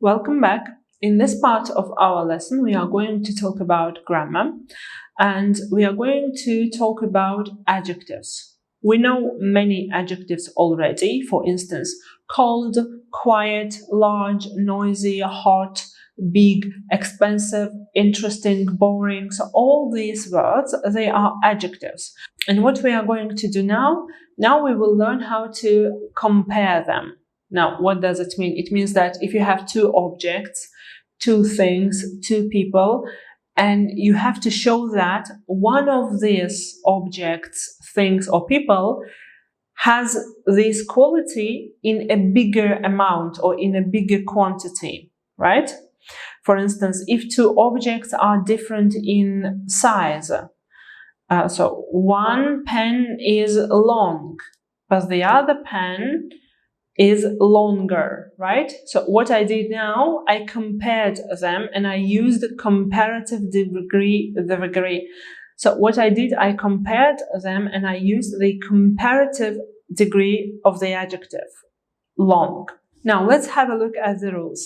Welcome back. In this part of our lesson, we are going to talk about grammar and we are going to talk about adjectives. We know many adjectives already, for instance, cold, quiet, large, noisy, hot, big, expensive, interesting, boring. So all these words, they are adjectives. And what we are going to do now we will learn how to compare them. Now, what does it mean? It means that if you have two objects, two things, two people, and you have to show that one of these objects, things, or people has this quality in a bigger amount or in a bigger quantity, right? For instance, if two objects are different in size, so one pen is long, but the other pen is longer, right? So what I did now, I compared them and I used comparative degree. So what I did, I compared them and I used the comparative degree of the adjective, long. Now let's have a look at the rules.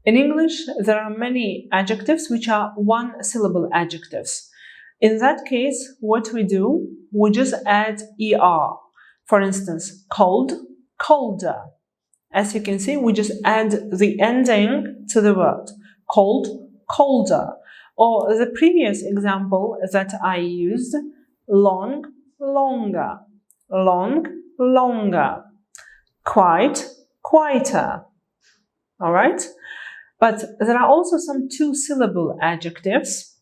In English, there are many adjectives which are one-syllable adjectives. In that case, what we do, we just add er. For instance, cold, colder. As you can see, we just add the ending to the word. Cold, colder. Or the previous example that I used, long, longer. Long, longer. Quiet, quieter. All right? But there are also some two-syllable adjectives.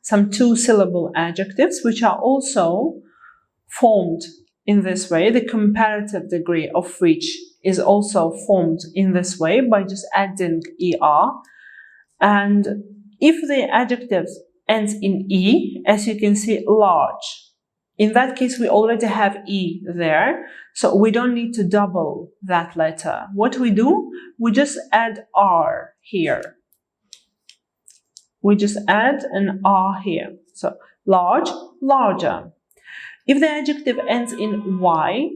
Some two-syllable adjectives which are also formed in this way. The comparative degree of which is also formed in this way by just adding er. And if the adjective ends in e, as you can see, large, in that case we already have e there, so we don't need to double that letter. What we do, we just add r here. We just add an r here. So large, larger. If the adjective ends in y,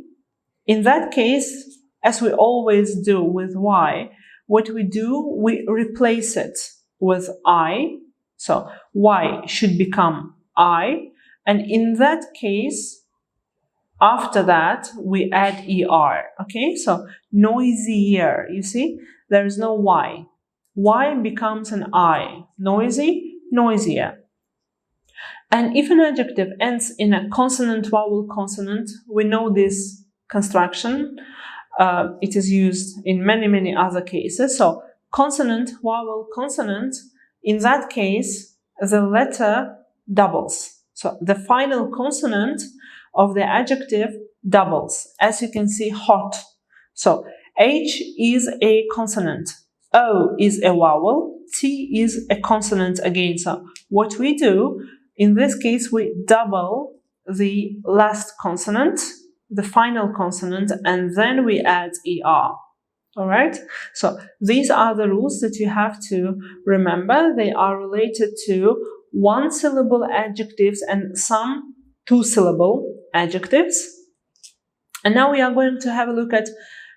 in that case, as we always do with y, what we do, we replace it with I. So y should become I. And in that case, after that, we add er. Okay, so noisier. You see, there is no y. Y becomes an I. Noisy, noisier. And if an adjective ends in a consonant, vowel, consonant, we know this construction. It is used in many other cases. So consonant, vowel, consonant, in that case, the letter doubles. So the final consonant of the adjective doubles. As you can see, hot. So H is a consonant. O is a vowel. T is a consonant again. So what we do, in this case, we double the last consonant, the final consonant, and then we add er. All right? So these are the rules that you have to remember. They are related to one-syllable adjectives and some two-syllable adjectives. And now we are going to have a look at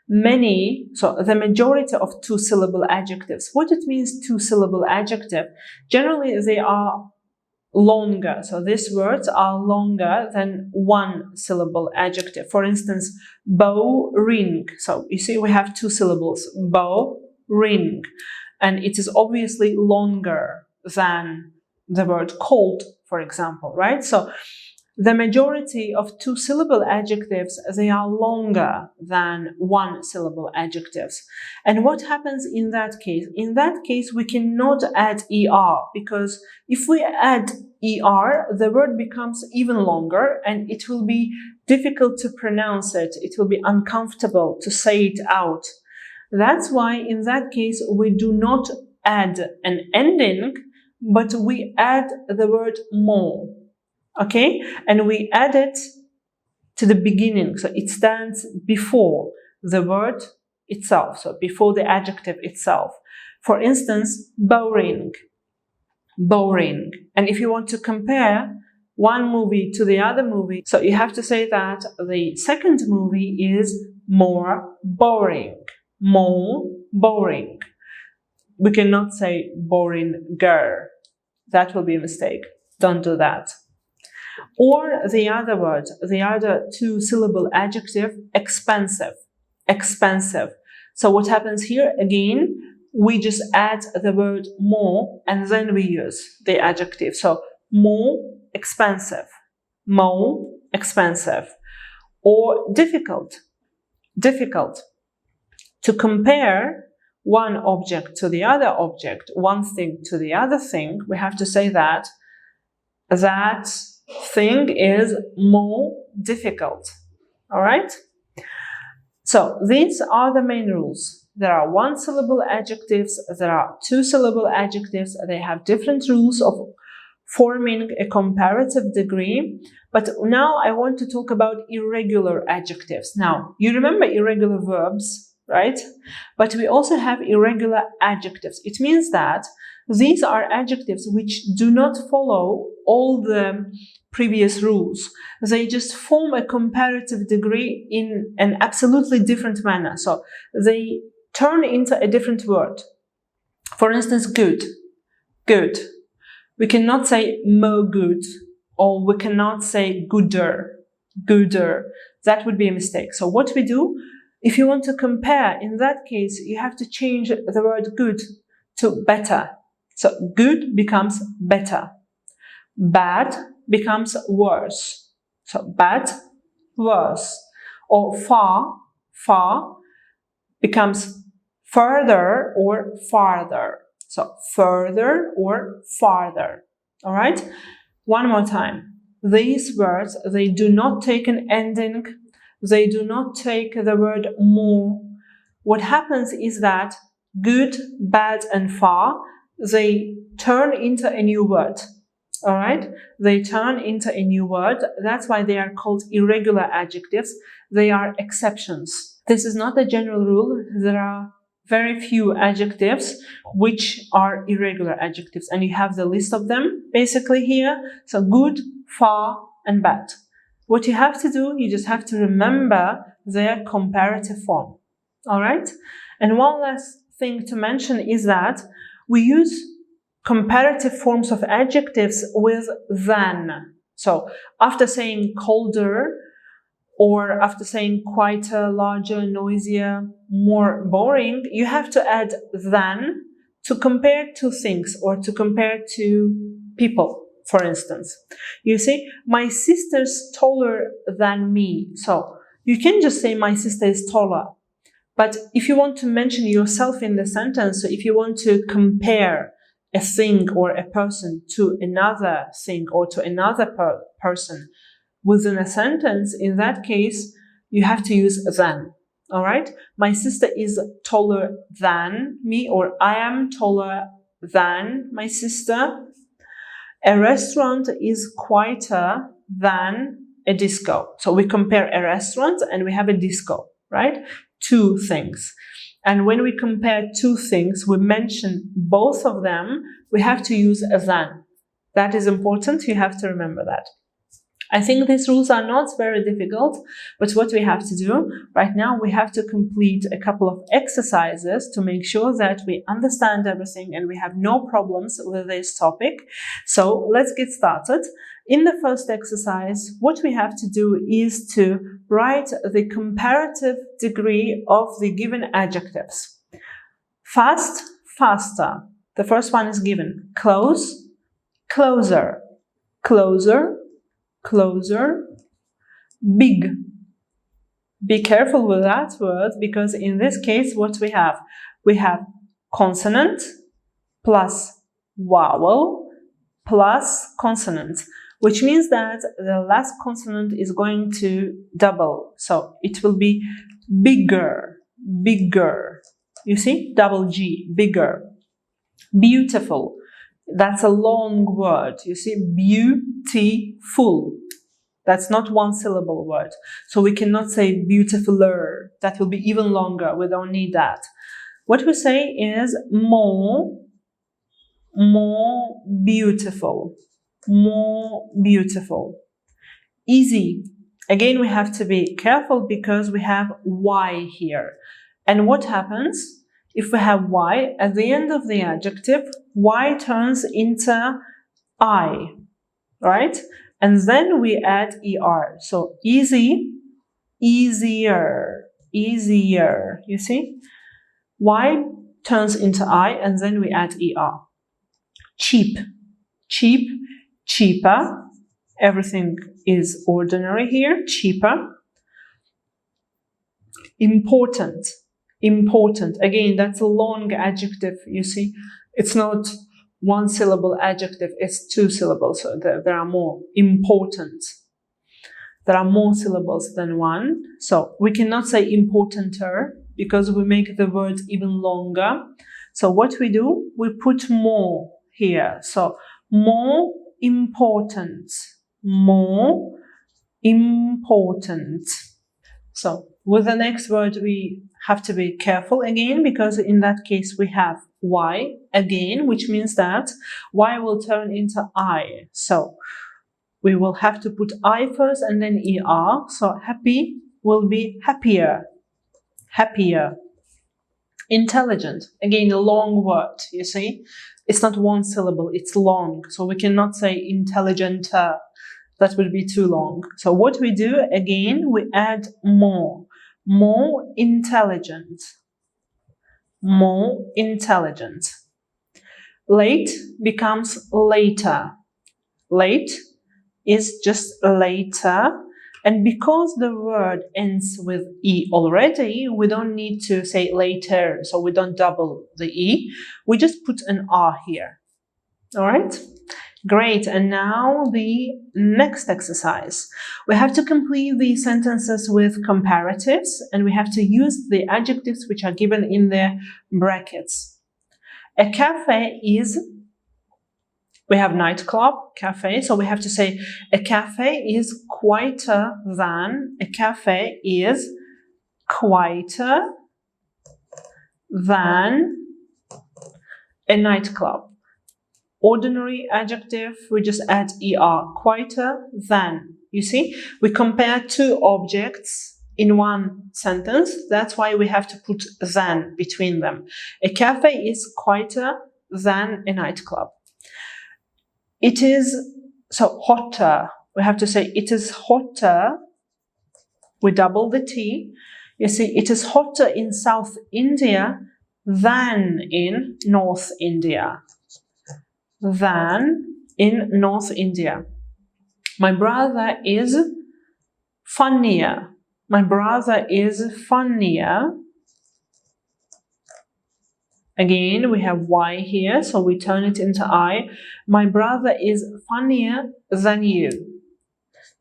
the majority of two-syllable adjectives. What it means, two-syllable adjective? Generally, they are longer. So these words are longer than one-syllable adjective. For instance, bow, ring. So you see, we have two syllables, bow, ring. And it is obviously longer than the word cold, for example, right? So the majority of two-syllable adjectives, they are longer than one-syllable adjectives. And what happens in that case? In that case, we cannot add er, because if we add er, the word becomes even longer and it will be difficult to pronounce it. It will be uncomfortable to say it out. That's why in that case, we do not add an ending, but we add the word more. Okay, and we add it to the beginning, so it stands before the word itself, so before the adjective itself. For instance, boring, boring. And if you want to compare one movie to the other movie, so you have to say that the second movie is more boring, more boring. We cannot say boringer. That will be a mistake. Don't do that. Or the other word, the other two-syllable adjective, expensive. Expensive. So what happens here? Again, we just add the word more and then we use the adjective. So more expensive. More expensive. Or difficult. Difficult. To compare one object to the other object, one thing to the other thing, we have to say that that thing is more difficult. All right? So these are the main rules. There are one-syllable adjectives, there are two-syllable adjectives. They have different rules of forming a comparative degree. But now I want to talk about irregular adjectives. Now, you remember irregular verbs, right? But we also have irregular adjectives. It means that these are adjectives which do not follow all the previous rules. They just form a comparative degree in an absolutely different manner. So they turn into a different word. For instance, good. Good. We cannot say more good, or we cannot say gooder. Gooder. That would be a mistake. So what we do, if you want to compare, in that case, you have to change the word good to better. So good becomes better. Bad becomes worse. So bad, worse. Or far, far becomes further or farther. So further or farther. All right? One more time. These words, they do not take an ending. They do not take the word more. What happens is that good, bad, and far, they turn into a new word. All right? They turn into a new word. That's why they are called irregular adjectives. They are exceptions. This is not a general rule. There are very few adjectives which are irregular adjectives, and you have the list of them basically here. So good, far, and bad. What you have to do, you just have to remember their comparative form. All right? And one last thing to mention is that we use comparative forms of adjectives with than. So after saying colder, or after saying quieter, larger, noisier, more boring, you have to add than to compare two things or to compare two people, for instance. You see, my sister's taller than me. So you can just say my sister is taller. But if you want to mention yourself in the sentence, so if you want to compare a thing or a person to another thing or to another person, within a sentence, in that case, you have to use than. All right? My sister is taller than me, or I am taller than my sister. A restaurant is quieter than a disco. So we compare a restaurant and we have a disco, right? Two things. And when we compare two things, we mention both of them, we have to use a than. That is important. You have to remember that. I think these rules are not very difficult, but what we have to do right now, we have to complete a couple of exercises to make sure that we understand everything and we have no problems with this topic. So let's get started. In the first exercise, what we have to do is to write the comparative degree of the given adjectives. Fast, faster. The first one is given. Close, closer, closer, closer, big. Be careful with that word, because in this case, what we have? We have consonant plus vowel plus consonant, which means that the last consonant is going to double. So it will be bigger, bigger. You see? Double G, bigger. Beautiful. That's a long word. You see? Beautiful. That's not one syllable word. So we cannot say beautifuler. That will be even longer. We don't need that. What we say is more beautiful. More beautiful. Easy. Again, we have to be careful because we have Y here. And what happens? if we have Y at the end of the adjective, Y turns into I, right? And then we add ER. So easy, easier, easier. You see? Y turns into I and then we add ER. Cheap, cheap, cheaper. Everything is ordinary here. Cheaper. Important, important. Again, that's a long adjective, you see. It's not one syllable adjective, it's two syllables, so there are more. Important. There are more syllables than one, so we cannot say importanter because we make the word even longer. So what we do, we put more here. So more important, more important. So with the next word, we have to be careful again, because in that case we have Y again, which means that Y will turn into I. So we will have to put I first and then ER. So happy will be happier, happier. Intelligent, again a long word, you see. It's not one syllable, it's long. So we cannot say intelligenter. That would be too long. So what we do, again, we add more. More intelligent. More intelligent. Late becomes later. Late is just later. And because the word ends with E already, we don't need to say later. So we don't double the E. We just put an R here. All right? Great, and now the next exercise. We have to complete the sentences with comparatives, and we have to use the adjectives which are given in the brackets. A cafe is, we have nightclub, cafe, so we have to say a cafe is quieter than, a cafe is quieter than a nightclub. Ordinary adjective, we just add ER, quieter than. You see, we compare two objects in one sentence. That's why we have to put than between them. A cafe is quieter than a nightclub. It is, so hotter. We have to say it is hotter. We double the T. You see, it is hotter in South India than in North India. Than in North India. My brother is funnier. My brother is funnier. Again, we have Y here, so we turn it into I. My brother is funnier than you.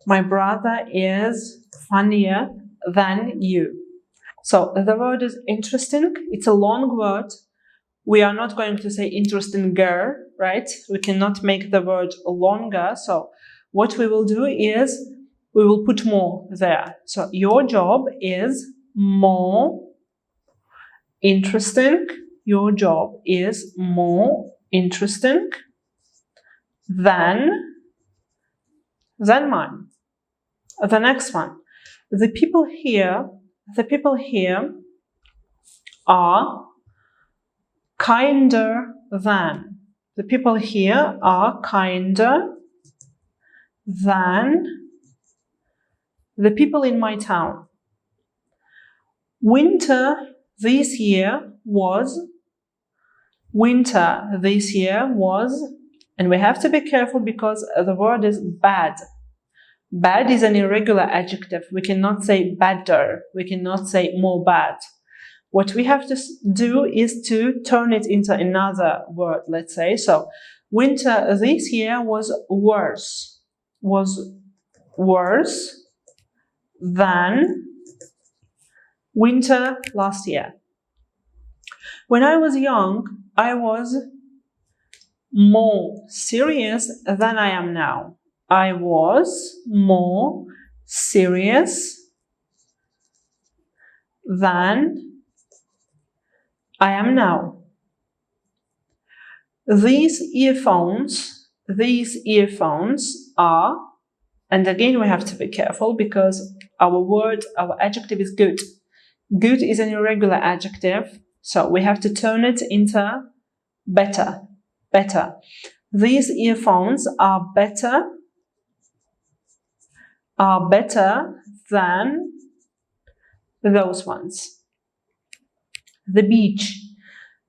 My brother is funnier than you. So the word is interesting. It's a long word. We are not going to say interesting-er, right? We cannot make the word longer. So what we will do is we will put more there. So your job is more interesting. Your job is more interesting than mine. The next one. The people here are kinder than. The people here are kinder than the people in my town. Winter this year was, and we have to be careful because the word is bad. Bad is an irregular adjective. We cannot say badder. We cannot say more bad. What we have to do is to turn it into another word, let's say. So, winter this year was worse than winter last year. When I was young, I was more serious than I am now. I was more serious than I am now. These earphones are, and again we have to be careful because our adjective is good. Good is an irregular adjective, So we have to turn it into better, better. These earphones are better than those ones. The beach.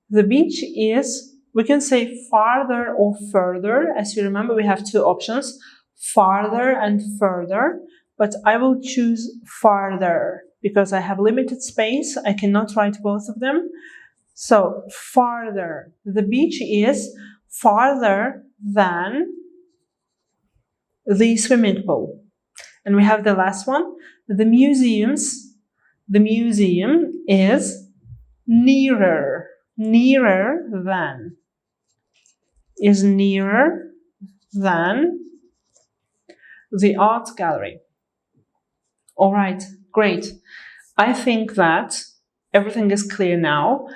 The beach is, we can say farther or further. As you remember, we have two options, farther and further, but I will choose farther because I have limited space. I cannot write both of them. So farther. The beach is farther than the swimming pool. And we have the last one. The museum is nearer than. Is nearer than the art gallery. All right, great. I think that everything is clear now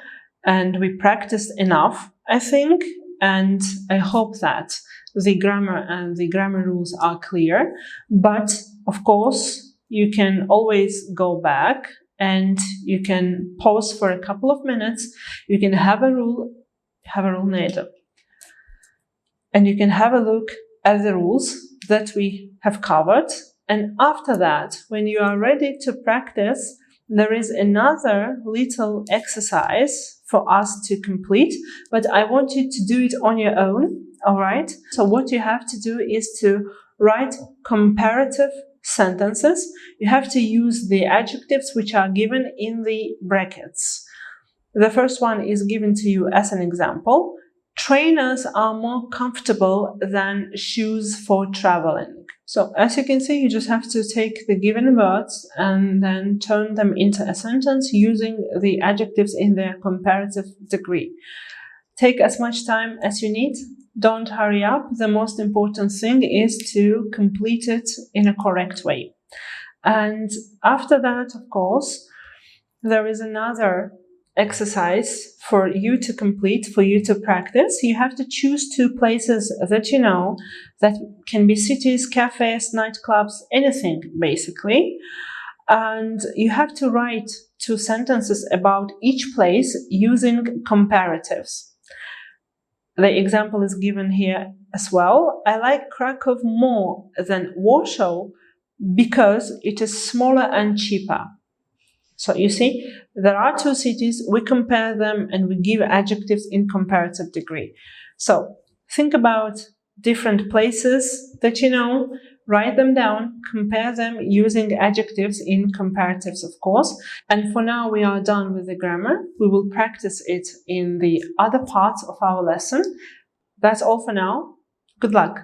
and we practiced enough, I think, and I hope that the grammar and the grammar rules are clear. But of course, you can always go back and you can pause for a couple of minutes. You can have a rule later. And you can have a look at the rules that we have covered. And after that, when you are ready to practice, there is another little exercise for us to complete, but I want you to do it on your own, all right? So what you have to do is to write comparative sentences. You have to use the adjectives which are given in the brackets. The first one is given to you as an example. Trainers are more comfortable than shoes for traveling. So as you can see, you just have to take the given words and then turn them into a sentence using the adjectives in their comparative degree. Take as much time as you need. Don't hurry up. The most important thing is to complete it in a correct way. And after that, of course, there is another exercise for you to complete, for you to practice. You have to choose two places that you know, that can be cities, cafes, nightclubs, anything basically. And you have to write two sentences about each place using comparatives. The example is given here as well. I like Krakow more than Warsaw because it is smaller and cheaper. So you see, there are two cities, we compare them and we give adjectives in comparative degree. So think about different places that you know, write them down, compare them using adjectives in comparatives, of course. And for now, we are done with the grammar. We will practice it in the other parts of our lesson. That's all for now. Good luck.